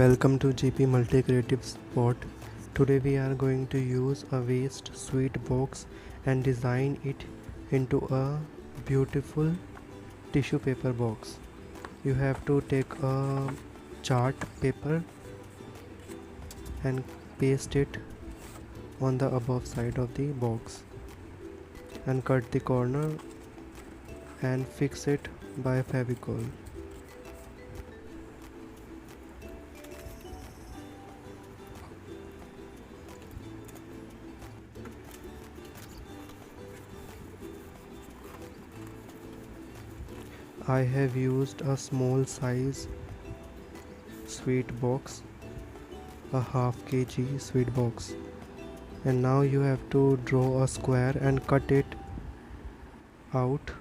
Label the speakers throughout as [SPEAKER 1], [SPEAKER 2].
[SPEAKER 1] Welcome to GP Multi Creative Spot. Today we are going to use a waste sweet box and design it into a beautiful tissue paper box. You have to take a chart paper and paste it on the above side of the box and cut the corner and fix it by Fevicol. I have used a small size sweet box, a half kg sweet box, and now you have to draw a square and cut it out.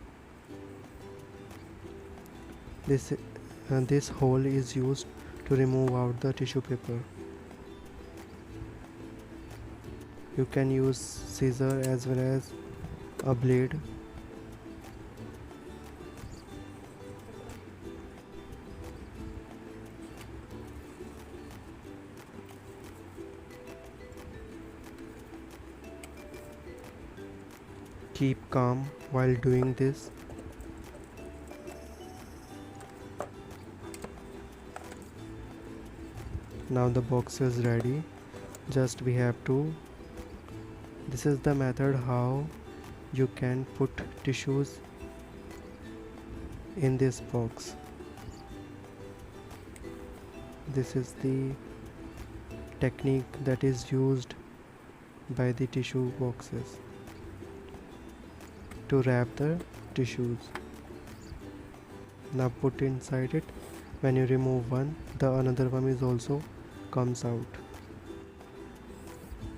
[SPEAKER 1] This hole is used to remove out the tissue paper. You can use scissor as well as a blade. Keep calm while doing this. Now the box is ready. Just we have to. This is the method how you can put tissues in this box. This is the technique that is used by the tissue boxes to wrap the tissues. Now put inside it. When you remove one, the another one is also comes out.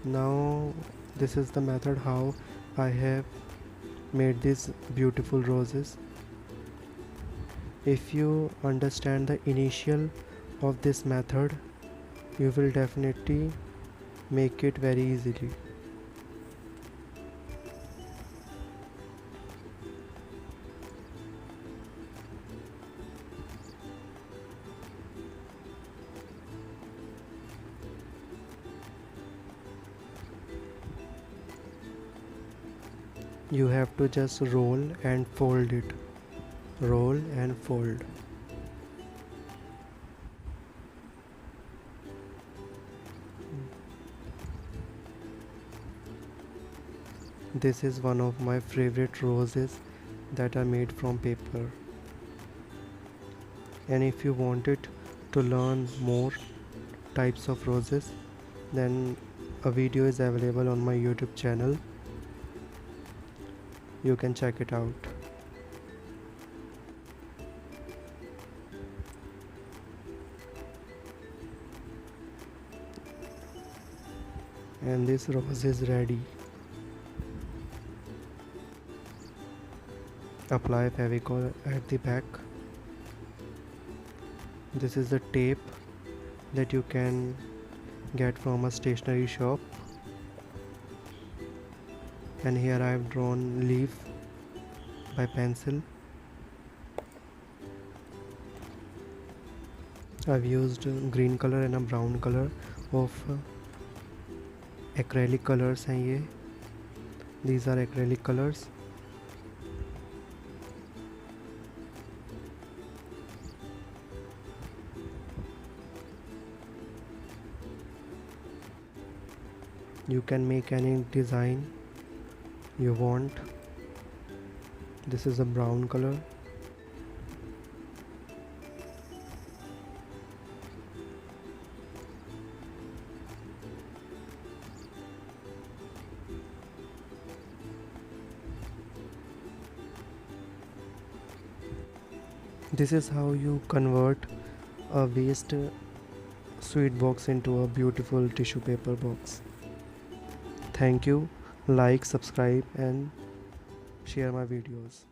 [SPEAKER 1] Now this is the method how I have made these beautiful roses. If you understand the initial of this method, you will definitely make it very easily. You have to just roll and fold it. Roll and fold. This is one of my favorite roses that are made from paper. And if you wanted to learn more types of roses, then a video is available on my YouTube channel. You can check it out. And this rose is ready. Apply Fevicol at the back. This is the tape that you can get from a stationery shop. And here I have drawn leaf by pencil. I've used green color and a brown color of acrylic colors हैं ये. These are acrylic colors. You can make any design you want. This is a brown color. This is how you convert a waste sweet box into a beautiful tissue paper box. Thank you. Like, subscribe and share my videos.